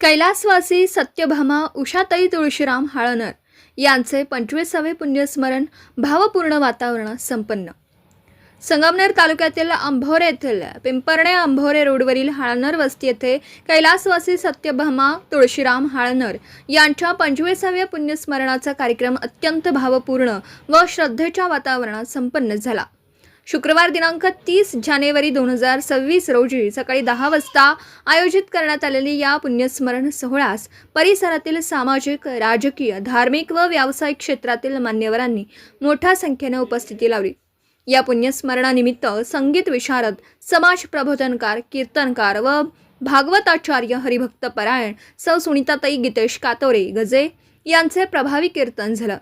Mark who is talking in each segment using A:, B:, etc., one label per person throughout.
A: कैलासवासी सत्यभामा उषाताई तुळशीराम हाळनर यांचे 25वे पुण्यस्मरण भावपूर्ण वातावरणात संपन्न. संगमनेर तालुक्यातील अंभोरे येथील पिंपरणे अंभोरे रोडवरील हाळनर वस्ती येथे कैलासवासी सत्यभामा तुळशीराम हाळनर यांच्या 25व्या पुण्यस्मरणाचा कार्यक्रम अत्यंत भावपूर्ण व श्रद्धेच्या वातावरणात संपन्न झाला. शुक्रवार दिनांक 30 जानेवारी 2026 रोजी सकाळी 10 वाजता आयोजित करण्यात आलेल्या या पुण्यस्मरण सोहळ्यास परिसरातील सामाजिक, राजकीय, धार्मिक व व्यावसायिक क्षेत्रातील मान्यवरांनी मोठ्या संख्येने उपस्थिती लावली. या पुण्यस्मरणानिमित्त संगीत विशारद, समाज प्रबोधनकार, कीर्तनकार व भागवताचार्य हरिभक्त परायण सौ सुनीताताई गितेश कातोरे गजे यांचे प्रभावी कीर्तन झालं.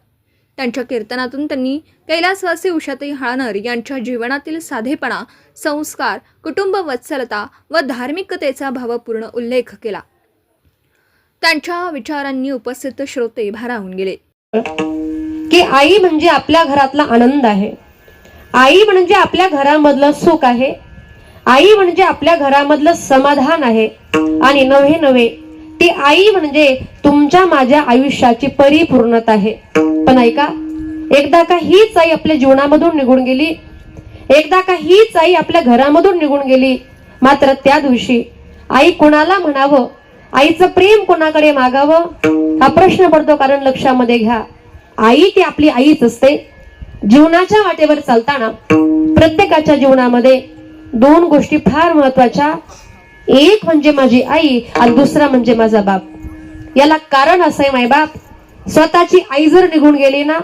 A: त्यांच्या कीर्तनातून त्यांनी कैलासवासी उषाताई हाळनर यांच्या जीवनातील साधेपणा, संस्कार, कुटुंब वत्सलता व धार्मिकतेचा भावपूर्ण उल्लेख केला. त्यांच्या विचारांनी उपस्थित श्रोते भारावून गेले.
B: की आई म्हणजे आपल्या घरातला आनंद आहे, आई म्हणजे आपल्या घरामधलं सुख आहे, आई म्हणजे आपल्या घरामधलं समाधान आहे. आणि नव्हे ती आई म्हणजे तुमच्या माझ्या आयुष्याची परिपूर्णता आहे. पण ऐका, एकदा का हीच आई आपल्या जीवनामधून निघून गेली, एकदा का हीच आई आपल्या घरामधून निघून गेली, मात्र त्या दिवशी आई कोणाला म्हणावं, आईचं प्रेम कोणाकडे मागावं हा प्रश्न पडतो. कारण लक्षामध्ये घ्या, आई ती आपली आईच असते. जीवनाच्या वाटेवर चालताना प्रत्येकाच्या जीवनामध्ये दोन गोष्टी फार महत्वाच्या, एक म्हणजे माझी आई आणि दुसरा म्हणजे माझा बाप. याला कारण असं आहे, मायबाप स्वतःची आई जर निघून गेली ना,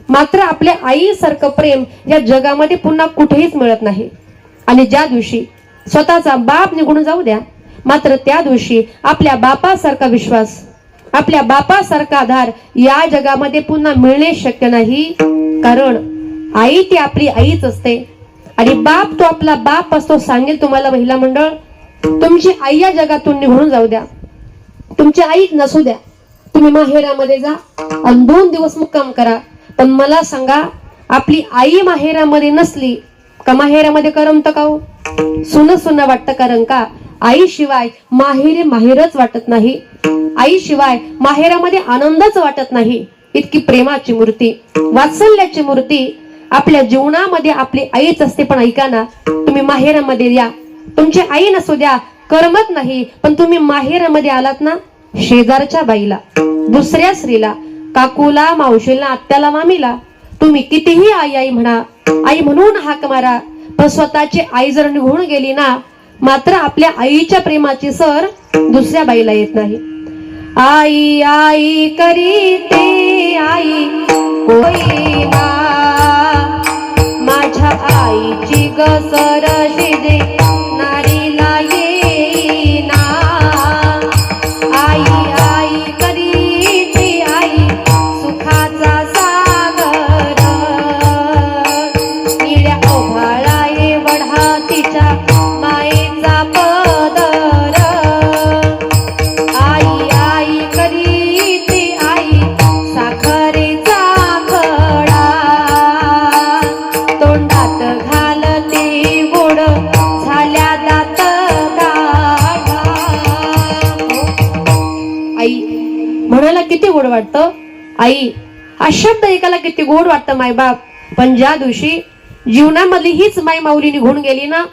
B: मात्र आपल्या आईसारखं प्रेम या जगामध्ये पुन्हा कुठेच मिळत नाही. आणि ज्या दिवशी स्वतःचा बाप निघून जाऊ द्या, मात्र त्या दिवशी आपल्या बापासारखा विश्वास, आपल्या बापासारखा आधार या जगामध्ये पुन्हा मिळणे शक्य नाही. कारण आई ती आपली आईच असते आणि बाप तो आपला बाप असतो. सांगेल तुम्हाला महिला मंडळ, तुमची आई या जगातून निघून जाऊ द्या, तुमची आई नसू द्या, तुम्ही माहेरामध्ये जा आणि 2 दिवस मुक्काम करा. पण मला सांगा, आपली आई माहेरामध्ये नसली का माहेरामध्ये करमत का हो? सुन वाटतं. कारण का आईशिवाय माहेरच वाटत नाही, आईशिवाय माहेरामध्ये आनंदच वाटत नाही. इतकी प्रेमाची मूर्ती, वात्सल्याची मूर्ती आपल्या जीवनामध्ये आपली आईच असते. पण ऐका ना, तुम्ही माहेरामध्ये या, तुमची आई नसू द्या, करमत नाही, पण तुम्ही माहेरामध्ये आलात ना, शेजारच्या बाईला, दुसऱ्या स्त्रीला, काकूला, मावशीला, आत्याला, मामीला तुम्ही कितीही आई आई म्हणा, आई म्हणून हाक मारा, पण स्वतःची आई जर निघून गेली ना, मात्र आपल्या आईच्या प्रेमाची सर दुसऱ्या बाईला येत नाही. आई आई करीते आई होईना, माझ्या आईची गसर शिजे नारीला येईना. आई आई करीते आई सुखाचा सागर, निळ्या ओभाळा एवढा तिच्या मायेचा पदर. आई आई करीते आई साखरेचा खडा, तोंडात घालते गोड झाल्या दात गाढा. आई म्हणायला किती गोड वाटतं, आई हा शब्द ऐकायला किती गोड वाटतं मायबाप. पण ज्या दिवशी जीवनामधली हीच माय माऊली निघून गेली ना,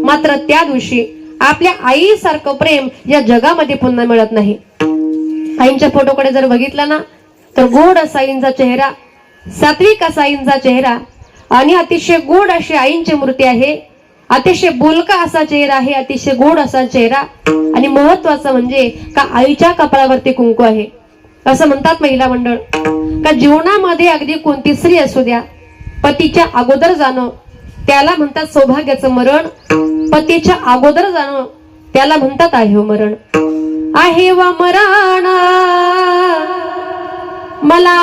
B: मात्र त्या दिवशी आपल्या आईसारखं प्रेम या जगामध्ये पुन्हा मिळत नाही. आईंच्या फोटोकडे जर बघितला ना, तर गोड असा आईंचा चेहरा, सात्विक असा आईंचा चेहरा आणि अतिशय गोड अशी आईंची मूर्ती आहे. अतिशय बोलका असा चेहरा आहे, अतिशय गोड असा चेहरा. आणि महत्वाचं म्हणजे का आईच्या कपाळावरती कुंकू आहे. असं म्हणतात महिला मंडळ का जीवनामध्ये अगदी कोणती स्त्री असू द्या, पतीच्या अगोदर जाणं त्याला म्हणतात सौभाग्याचं मरण, पतीच्या अगोदर जाणं त्याला म्हणतात आहे मरण. आहे व मरण मला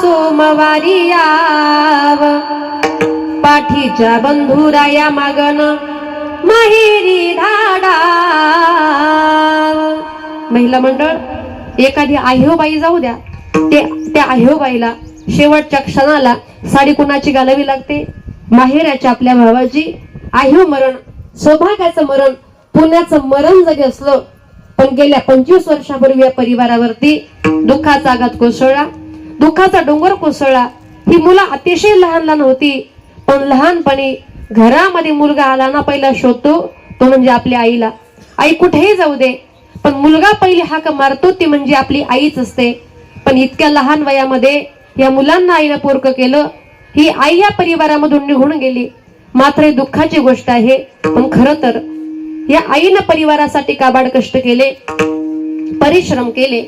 B: सोमवारी याव, पाठीच्या बंधुराया मागन माहेरी धाडा. महिला मंडळ, एखादी आह्योबाई जाऊ द्या, त्या आह्योबाईला शेवटच्या क्षणाला साडी कुणाची घालावी लागते? माहेराच्या आपल्या भावाची. आह्यो मरण, सौभाग्याचं मरण, पुण्याचं मरण जरी असलं पण गेल्या 25 वर्षापूर्वी या परिवारावरती दुःखाचा आघात कोसळला, दुःखाचा डोंगर कोसळला. ही मुलं अतिशय लहान लहान होती, पण लहानपणी घरामध्ये मुलगा आला ना पहिला शोधतो तो म्हणजे आपल्या आईला. आई कुठेही जाऊ दे, पण मुलगा पहिली हाक मारतो ती म्हणजे आपली आईच असते. पण इतक्या लहान वयामध्ये या मुलांना आईनं पोरकं केलं. ही आई या परिवारामधून निघून गेली. मात्र ही दुःखाची गोष्ट आहे. पण खरं तर या आईनं परिवारासाठी काबाड कष्ट केले, परिश्रम केले.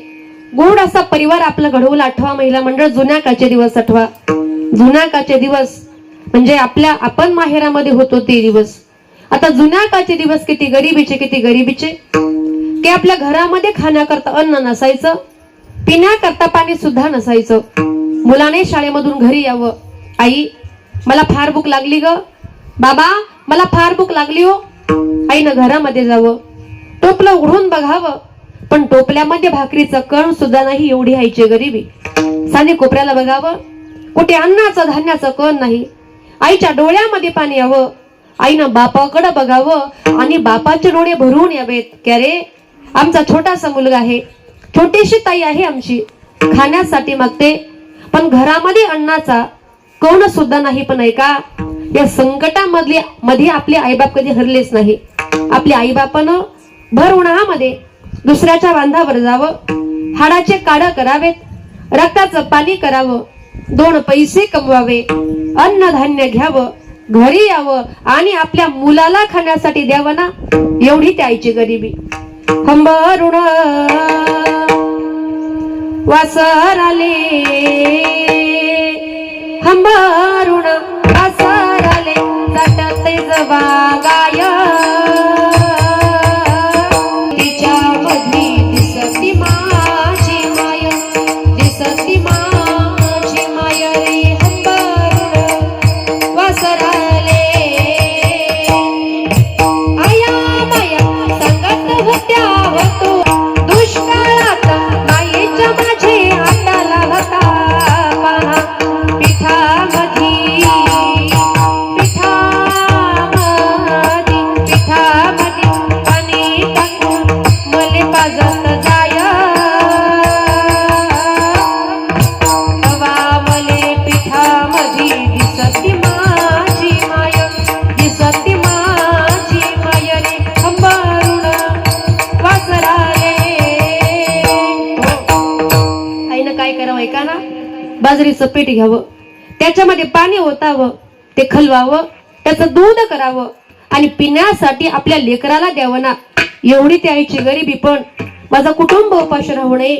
B: गोड असा परिवार आपला घडवला. आठवा महिला मंडळ जुन्या काळचे दिवस आठवा. जुन्या काळचे दिवस म्हणजे आपण माहेरामध्ये होतो ते दिवस. आता जुन्या काळचे दिवस किती गरिबीचे, किती गरिबीचे की आपल्या घरामध्ये खाण्याकरता अन्न नसायचं, पिण्याकरता पाणी सुद्धा नसायचं. मुलाने शाळेमधून घरी यावं, आई मला फार भूक लागली ग, बाबा मला फार भूक लागली हो. आईनं घरामध्ये जावं, टोपलं उघडून बघावं, पण टोपल्यामध्ये भाकरीचं कण सुद्धा नाही, एवढी आईची गरिबी. साने कोपऱ्याला बघावं, कुठे अन्नाचं धान्याचं कण नाही. आईच्या डोळ्यामध्ये पाणी यावं, आईनं बापाकडे बघावं आणि बापाचे डोळे भरून यावेत की अरे आमचा छोटासा मुलगा आहे, छोटीशी ताई आहे आमची, खाण्यासाठी मागते, पण घरामध्ये अन्नाचा कण सुद्धा नाही. पण ऐका, या संकटामध्ये आपले आईबाप कधी हरलेच नाही. आपल्या आईबापानं भर उन्हामध्ये दुसऱ्याच्या बांधावर जावं, हाडाचे काढ करावेत, रक्ताचं पाणी करावं, 2 पैसे कमवावे, अन्नधान्य घ्यावं, घरी यावं आणि आपल्या मुलाला खाण्यासाठी द्यावं ना, एवढी त्या आईची गरिबी. हंबरुण वासर आले, हंबरुण वासर आले, जाटते जवागाय, तिच्या मधली दिसती माझी माय, दिसती माझी माय रे. हंबरुण वासर आले, आया माया संगत होत्या होतो, दुष्काळात मायेच्या माझे हाताला होता पहा, पिठामधी पाणी टाकून मले पाजत जाय, तवावले पिठामधी दिसती माझी माय, दिसती माझी माय रे. हंबरुण वासर आले. आईनं काय करावं ऐका ना, बाजरीचं पीठ घ्यावं, त्याच्यामध्ये पाणी ओतावं, ते खलवावं, त्याचं दूध करावं आणि पिण्यासाठी आपल्या लेकराला द्यावं ना, एवढी त्या आईची गरिबी. पण माझा कुटुंब उपाशी राहू नये,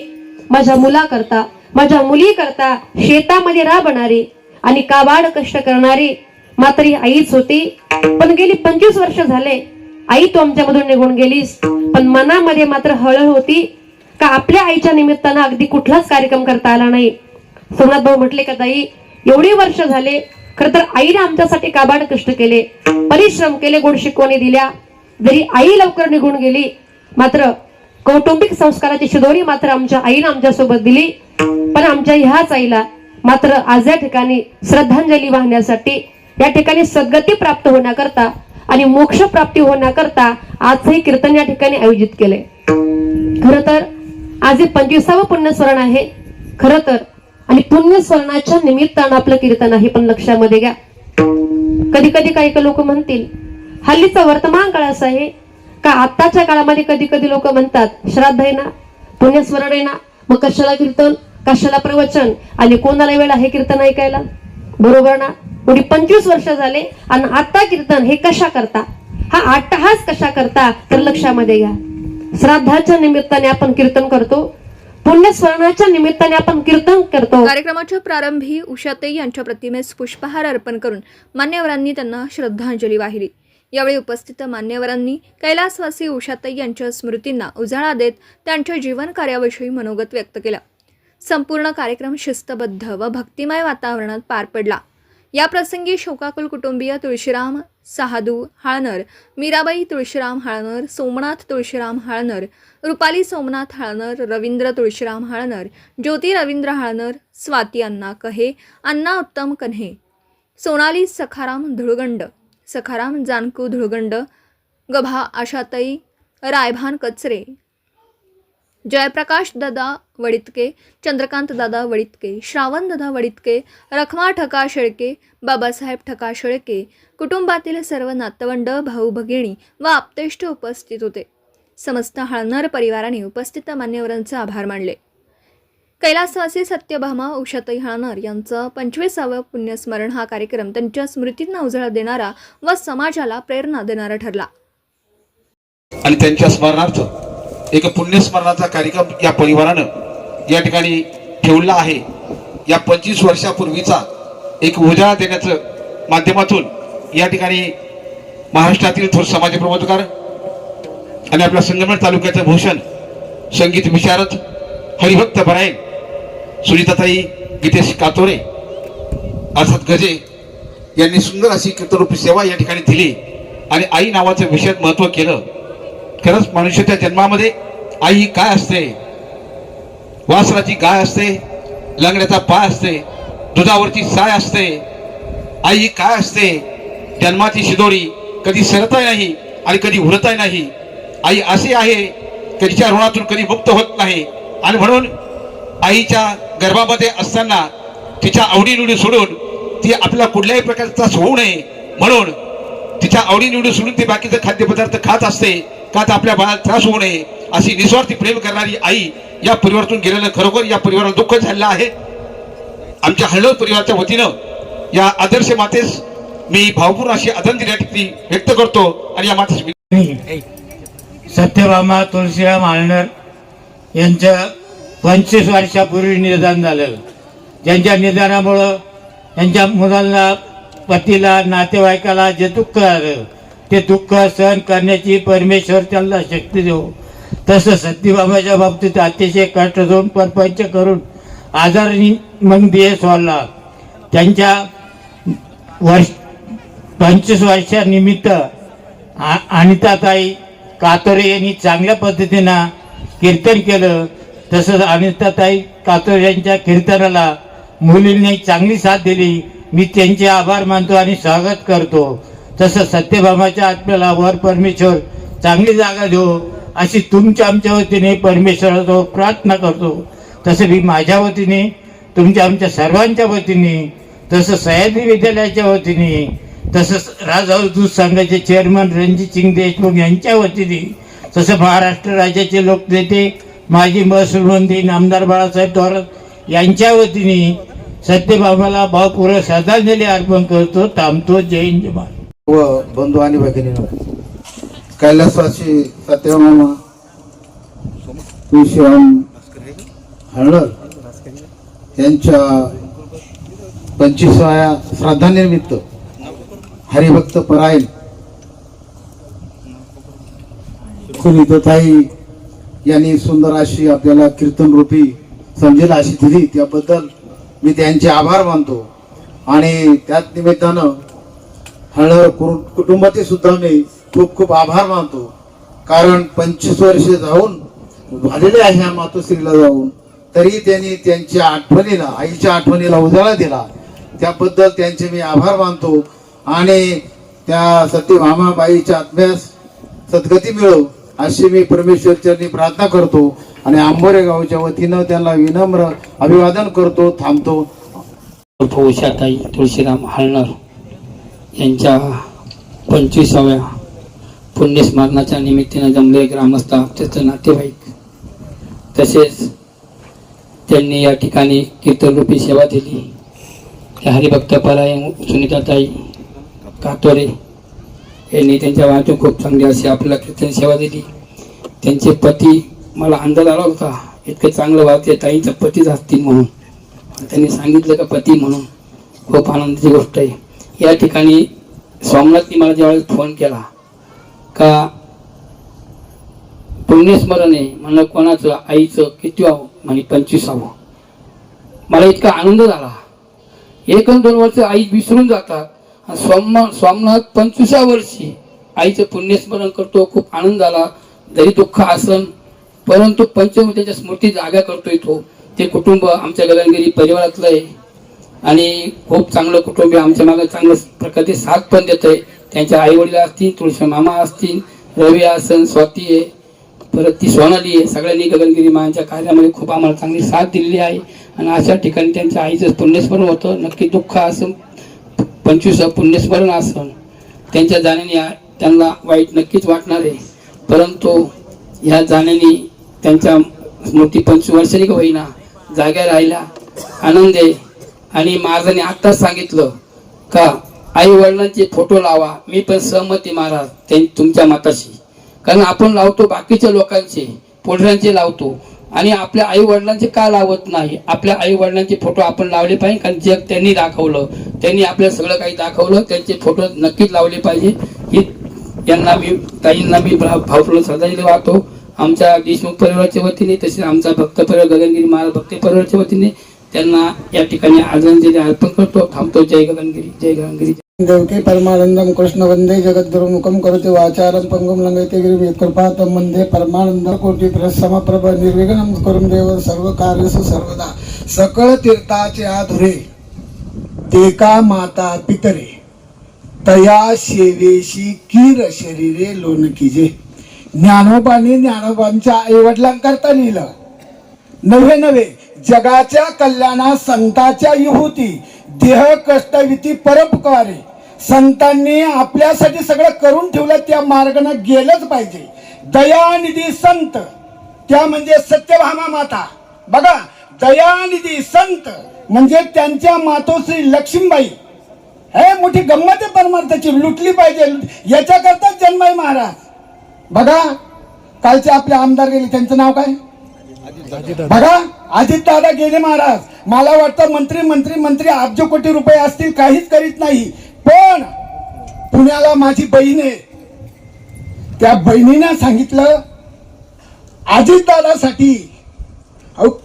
B: माझ्या मुलाकरता, माझ्या मुलीकरता शेतामध्ये राबणारी आणि काबाड कष्ट करणारी मात्र ही आईच होती. पण गेली 25 वर्ष झाले आई तू आमच्यामधून निघून गेलीस, पण मनामध्ये मात्र हळहळ होती का आपल्या आईच्या निमित्तानं अगदी कुठलाच कार्यक्रम करता आला नाही. सोमनाथ भाऊ म्हटले का ताई एवढी वर्ष झाले, खर तर आईने आमच्यासाठी काबाड कष्ट केले, परिश्रम केले, गोड शिकवणी दिल्या. जरी आई लवकर निघून गेली मात्र कौटुंबिक संस्काराची शिदोरी मात्र आमच्या आईने आमच्यासोबत दिली. पण आमच्या ह्याच आईला मात्र आज या ठिकाणी श्रद्धांजली वाहण्यासाठी, या ठिकाणी सद्गती प्राप्त होण्याकरता आणि मोक्ष प्राप्ती होण्याकरता आजही कीर्तन या ठिकाणी आयोजित केले. खर तर आज हे 25वे पुण्यस्मरण आहे खर तर, आणि पुण्यस्मरणाच्या निमित्तानं आपलं कीर्तन आहे. पण लक्षामध्ये घ्या, कधी कधी काही लोक म्हणतील, हल्लीचा वर्तमान काळ असा आहे का आताच्या काळामध्ये कधी कधी लोक म्हणतात श्राद्ध आहे ना, पुण्यस्मरण आहे ना, मग कशाला कीर्तन, कशाला प्रवचन आणि कोणाला वेळ आहे कीर्तन ऐकायला. बरोबर ना? एवढी 25 वर्ष झाले आणि आता कीर्तन हे कशा करता, हा अट्टहास कशा करता, तर लक्षामध्ये घ्या. श्राद्धाच्या निमित्ताने आपण कीर्तन करतो, पुण्यस्मरणाच्या निमित्ताने आपण कीर्तन करतो.
A: कार्यक्रमाच्या प्रारंभी उषाताई यांच्या प्रतिमेस पुष्पहार अर्पण करून मान्यवरांनी त्यांना श्रद्धांजली वाहिली. यावेळी उपस्थित मान्यवरांनी कैलासवासी उषाताई यांच्या स्मृतींना उजाळा देत त्यांच्या जीवन कार्याविषयी मनोगत व्यक्त केलं. संपूर्ण कार्यक्रम शिस्तबद्ध व भक्तिमय वातावरणात पार पडला. या प्रसंगी शोकाकुल कुटुंबीय तुळशीराम सहादू हाळनर, मीराबाई तुळशीराम हाळनर, सोमनाथ तुळशीराम हाळनर, रुपाली सोमनाथ हाळनर, रवींद्र तुळशीराम हाळनर, ज्योती रवींद्र हाळनर, स्वाती अण्णा कहे, अण्णा उत्तम कन्हे, सोनाली सखाराम धुळगंड, सखाराम जानकू धुळगंड, गभा आशाताई रायभान कचरे, जयप्रकाश दादा वडितके, चंद्रकांत दादा वडितके, श्रावण दादा वडितके, रखमा ठका शेळके, बाबासाहेब ठका शेळके कुटुंबातील सर्व नातवंड, भाऊ भगिनी व आप्तेष्ट उपस्थित होते. समस्त हळनर परिवाराने उपस्थित मान्यवरांचे आभार मानले. कैलासवासी सत्यभामा उषाताई हळनर यांचं 25वे पुण्यस्मरण हा कार्यक्रम त्यांच्या स्मृतींना उजाळा देणारा व समाजाला प्रेरणा देणारा ठरला.
C: आणि त्यांच्या स्मरणार्थ एक पुण्यस्मरणाचा कार्यक्रम या परिवारानं या ठिकाणी ठेवला आहे. या 25 वर्षापूर्वीचा एक उजाळा देण्याचं माध्यमातून या ठिकाणी महाराष्ट्रातील थोर समाज प्रबोधकार आणि आपल्या संगमनेर तालुक्याचं भूषण संगीत विशारद हरिभक्त परायण सुनीताताई गीतेश कातोरे अर्थात गजे यांनी सुंदर अशी कीर्तनरूपी सेवा या ठिकाणी दिली आणि आई नावाचं विशेष महत्त्व केलं. खरंच मनुष्याच्या जन्मामध्ये आई ही काय असते? वासराची गाय असते, लंगड्याचा पाय असते, दुधावरची साय असते. आई ही काय असते? जन्माची शिदोरी कधी सरताही नाही आणि कधी उडताही नाही. आई असे आहे की तिच्या ऋणातून कधी मुक्त होत नाही. आणि म्हणून आईच्या गर्भामध्ये असताना तिच्या आवडीनिवडी सोडून ती आपल्याला कुठल्याही प्रकारचा त्रास होऊ नये म्हणून तिच्या आवडीनिवडी सोडून ती बाकीचे खाद्यपदार्थ खात असते का तर आपल्या बाळाला त्रास होऊ नये अशी निस्वार्थी प्रेम करणारी आई या परिवारातून गेलेलं खरोखर या परिवाराला दुःख झालेलं आहे. आमच्या हळनर परिवाराच्या वतीनं या आदर्श मातेस मी भावपूर्ण अशी आदरांजली या ठिकाणी व्यक्त करतो आणि या मातेस
D: सत्यभामा तुळशीराम हळनर यांचं 25 वर्षापूर्वी निधन झालं. ज्यांच्या निधनामुळं त्यांच्या मुलांना, पतीला, नातेवाईकाला जे दुःख आलं ते दुःख सहन करण्याची परमेश्वर त्यांना शक्ती देऊ. तसं सत्यभामाच्या बाबतीत अतिशय कष्ट देऊन परपंच करून आजाराने मग देह सोडला. त्यांच्या 25 वर्षानिमित्त अनिताताई कातोरे यांनी चांगल्या पद्धतीनं कीर्तन केलं. तसंच अनिताताई कातोरे यांच्या कीर्तनाला मुलींनी चांगली साथ दिली. मी त्यांचे आभार मानतो आणि स्वागत करतो. तसं सत्यभामाच्या आत्म्याला वर परमेश्वर चांगली जागा देऊ अशी तुमच्या आमच्या वतीने परमेश्वराजवळ प्रार्थना करतो. तसं मी माझ्या वतीने, तुमच्या आमच्या सर्वांच्या वतीने, तसं सह्याद्री विद्यालयाच्या वतीने, तसंच राजा दूध संघाचे चेअरमन रणजित सिंग देशमुख यांच्या वतीने, तसं महाराष्ट्र राज्याचे लोकनेते माजी महसूल मंत्री नामदार बाळासाहेब थोरात यांच्या वतीने सत्यभामाला भावपूर्ण श्रद्धांजली अर्पण करतो. थांबतो. जय हिंद जय महाराष्ट्र.
E: व बंधू आणि भगिनींनो, कैलासवासी सत्यभामा तुळशीराम हळनर यांच्या 25व्या श्राद्धानिमित्त हरिभक्त परायण सुनीताताई यांनी सुंदर अशी आपल्याला कीर्तन रूपी समजेल अशी दिली, त्याबद्दल मी त्यांचे आभार मानतो. आणि त्याच निमित्तानं हळनर कुटुंबाचे सुद्धा मी खूप खूप आभार मानतो. कारण 25 वर्ष जाऊन झालेले आहे ह्या मातोश्रीला जाऊन, तरी त्यांनी त्यांच्या आठवणीला, आईच्या आठवणीला उजाळा दिला. त्याबद्दल त्यांचे मी आभार मानतो. आणि त्या सत्यभामाबाईच्या आत्म्यास सद्गती मिळो अशी मी परमेश्वरचरणी प्रार्थना करतो. आणि आंबोरे गावच्या वतीनं त्यांना विनम्र अभिवादन करतो. थांबतो.
F: उषाताई तुळशीराम हळनर यांच्या 25व्या पुण्यस्मरणाच्या निमित्तानं जमले ग्रामस्थ, त्याचे नातेवाईक, तसेच त्यांनी या ठिकाणी कीर्तनरूपी सेवा दिली. हरिभक्त परायण सुनीताताई कातोरे यांनी त्यांच्या वाहतूक खूप चांगली अशी आपल्याला कीर्तन सेवा दिली. त्यांचे पती, मला अंदाज आला होता इतकं चांगलं वागते ताईंचा पतीच असतील म्हणून, त्यांनी सांगितलं का पती म्हणून, खूप आनंदाची गोष्ट आहे. या ठिकाणी सोमनाथनी मला ज्यावेळेस फोन केला का पुण्यस्मरण आहे म्हणलं, कोणाचं? आईचं. किती व्हावं म्हणे? 25वा. मला इतका आनंद झाला. 1-2 वर्ष आई विसरून जातात. सोमनाथ 25व्या वर्षी आईचं पुण्यस्मरण करतो. खूप आनंद झाला. जरी दुःख असन परंतु पंचमूर्तीच्या स्मृती जागा करतोय तो. ते कुटुंब आमच्या गगनगिरी परिवारातलं आहे आणि खूप चांगलं कुटुंब आहे. आमच्या मागे चांगल्या प्रकारे साथ पण देत आहे. त्यांच्या आई वडील असतील, तुळशी मामा असतील, रवी असन, स्वाती आहे, परत ती सोनाली आहे. सगळ्यांनी गगनगिरी मायांच्या कार्यामध्ये खूप आम्हाला चांगली साथ दिलेली आहे आणि अशा ठिकाणी त्यांच्या आईचं पुण्यस्मरण होतं. नक्की दुःख असं 25 पुण्यस्मरण असं त्यांच्या जाण्याने त्यांना वाईट नक्कीच वाटणार आहे. परंतु ह्या जाण्याने त्यांच्या स्मृती 25 वर्षांनी का होईना जाग्या राहिला आनंद आहे. आणि महाराजांनी आत्ताच सांगितलं का आई वडिलांचे फोटो लावा. मी पण सहमती महाराज तुमच्या मताशी, कारण आपण लावतो बाकीच्या लोकांचे पोढऱ्यांचे लावतो आणि आपल्या आई वडिलांचे का लावत नाही. आपल्या आई वडिलांचे फोटो आपण लावले पाहिजे, कारण जग त्यांनी दाखवलं, त्यांनी आपल्याला सगळं काही दाखवलं. त्यांचे फोटो नक्कीच लावले पाहिजे. ही यांना मी ताईंना मी भावपूर्ण श्रद्धांजली वाहतो आमच्या देशमुख परिवाराच्या वतीने, तसेच आमचा भक्त परिवार गगनगिरी महाराज भक्त परिवाराच्या वतीने त्यांना या ठिकाणी आदरांजली अर्पण करतो. थांबतो. जय गगनगिरी, जय गगनगिरी.
G: देवकी परमानंदम कृष्ण वंदे जगद्गुरु मुखम करोति वाचारम पंगुम लंघयते गिरिं कृपातम वंदे परमानंद कोटि समप्रभ निर्विघ्नं कुरु देव सर्व कार्येषु सर्वदा. सकळ तीर्थाचे आधुरे ते का माता पितरे तया शेवेशी कीर शरीरे लोन कीजे. ज्ञानोबांनी ज्ञानोबांच्या आईवडिलांकरता लिहिलं. नव्हे जगाच्या कल्याणा संताच्या युहुती देह कष्टविती परोपकारे. संतांनी आपल्यासाठी सगळं करून ठेवलं, त्या मार्गाने गेलंच पाहिजे. दयानिधी संत त्या म्हणजे सत्यभामा माता. बघा, दयानिधी संत म्हणजे त्यांच्या मातोश्री लक्ष्मीबाई. हे मोठी गंमत आहे परमार्थाची, लुटली पाहिजे याच्याकरताच जन्म आहे महाराज. बघा, कालचे आपले आमदार गेले, त्यांचं नाव काय बघा, अजित दादा गेले महाराज. मला वाटतं मंत्री अब्ज कोटी रुपये असतील, काहीच करीत नाही. पण पुण्याला माझी बहीण आहे, त्या बहिणीने सांगितलं अजित दादासाठी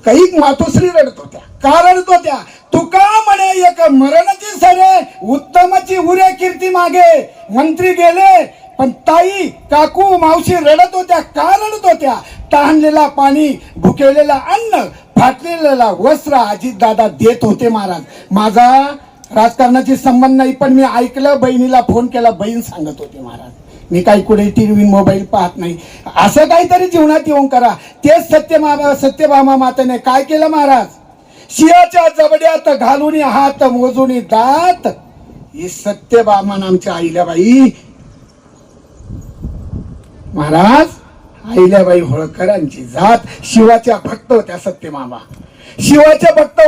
G: काही मातोश्री रडत होत्या. का रडत होत्या? तुका म्हणे एक मरणाची सरे उत्तमाची उरे कीर्ती मागे. मंत्री गेले पण ताई काकू मावशी रडत होत्या. का रडत होत्या? तहानलेला पाणी, भुकेलेला अन्न, फाटलेला वस्त्र अजित दादा देत होते महाराज. माझा राजकारणाची संबंध नाही, पण मी ऐकलं, बहिणीला फोन केला, बहीण सांगत होती महाराज. मी काही कुठे टीव्ही मोबाईल पाहत नाही. असं काहीतरी जीवनात येऊन करा. तेच सत्यभामा मातेने काय केलं महाराज? शियाच्या जबड्यात घालून हात मोजून दात. ही सत्यभामा नामच्या आईल्याबाई महाराज, आईल्याबाई होळकरांची जात. शिवाच्या भक्त होत्या सत्यभामा. शिवाच्या भक्त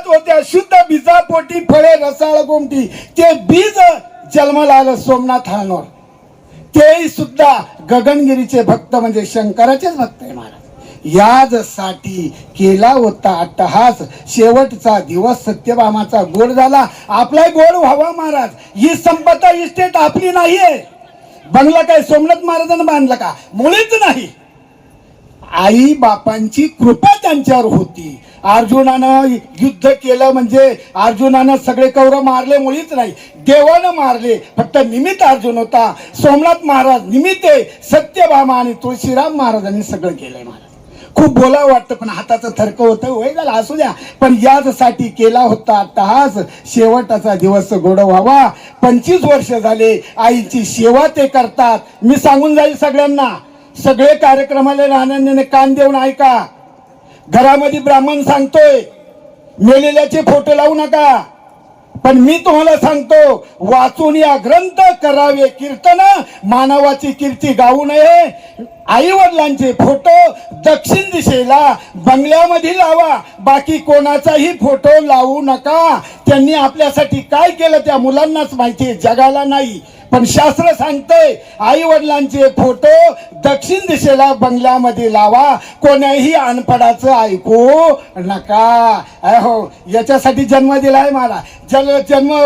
G: होत्या शुद्ध बीजापोटी फळे रसाळ गोमटी. ते बीज जन्माला आलं सोमनाथ हळणोर. ते सुद्धा गगनगिरीचे भक्त म्हणजे शंकराचेच भक्त आहे महाराज. यासाठी केला होता अट्टहास. शेवटचा दिवस सत्यभामाचा गोड झाला. आपला गोड व्हावा महाराज. ही संपदा इस्टेट आपली नाहीये. बंगला काय सोमनाथ महाराजांना बांधला का? मुळीच नाही. आई बापांची कृपा त्यांच्यावर होती. अर्जुनानं युद्ध केलं म्हणजे अर्जुनानं सगळे कौरव मारले मुळीच नाही, देवानं मारले. फक्त निमित्त अर्जुन होता. सोमनाथ महाराज निमित्त आहे. सत्यभामा आणि तुळशीराम महाराजांनी सगळं केलंय महाराज. खूप बोलावं वाटतं पण हाताचं थरक होतं. वय झालं असू द्या, पण यासाठी केला होता अट्टहास. शेवटचा दिवस गोड व्हावा. 25 वर्ष झाले आईची सेवा ते करतात. मी सांगून जाईल सगळ्यांना, सगळे कार्यक्रमाला आनंदाने कान देऊन ऐका. घरामध्ये ब्राह्मण सांगतोय मेलेल्याचे फोटो लावू नका, पण मी तुम्हाला सांगतो वाचून या ग्रंथ करावे कीर्तन. मानवाची कीर्ती गाऊ नये. आई वडिलांचे फोटो दक्षिण दिशेला बंगल्यामध्ये लावा. बाकी कोणाचाही फोटो लावू नका. त्यांनी आपल्यासाठी काय केलं त्या मुलांनाच माहिती, जगाला नाही. पण शास्त्र सांगतंय आई वडिलांचे फोटो दक्षिण दिशेला बंगल्यामध्ये लावा. कोण्याही अनपडाचं ऐकू नका. अहो, याच्यासाठी जन्म दिलाय मला. जन्म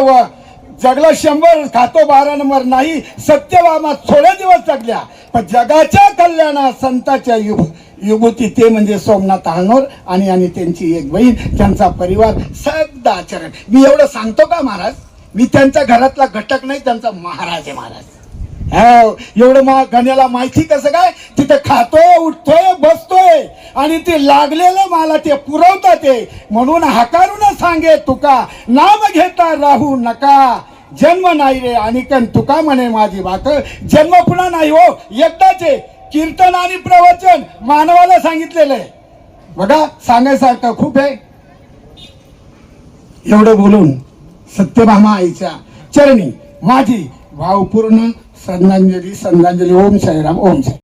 G: जगला 100, खातो 12 नंबर नाही. सत्यभामा थोडे दिवस जगल्या, पण जगाच्या कल्याणा संताच्या युभूती ते म्हणजे सोमनाथ हळणोर आणि त्यांची एक बहीण, त्यांचा परिवार सगळं आचरण. मी एवढं सांगतो का महाराज? मी त्यांच्या घरातला घटक नाही, त्यांचा महाराज आहे महाराज. एवढं गण्याला माहिती कसं काय? तिथे खातोय, उठतोय, बसतोय आणि ते लागलेलं मला ते पुरवतात ते. म्हणून हकारून सांगे तुका नाम घेता राहू नका. जन्म नाही रे आणि तुका म्हणे माझी बात. जन्म पुन्हा नाही हो, एकदाच आहे. कीर्तन आणि प्रवचन मानवाला सांगितलेलं आहे. बघा, सांगायसारखं खूप आहे. एवढं बोलून सत्यभामा आईच्या चरणी माझी भावपूर्ण श्रद्धांजली. ओम साईराम. ओम साई.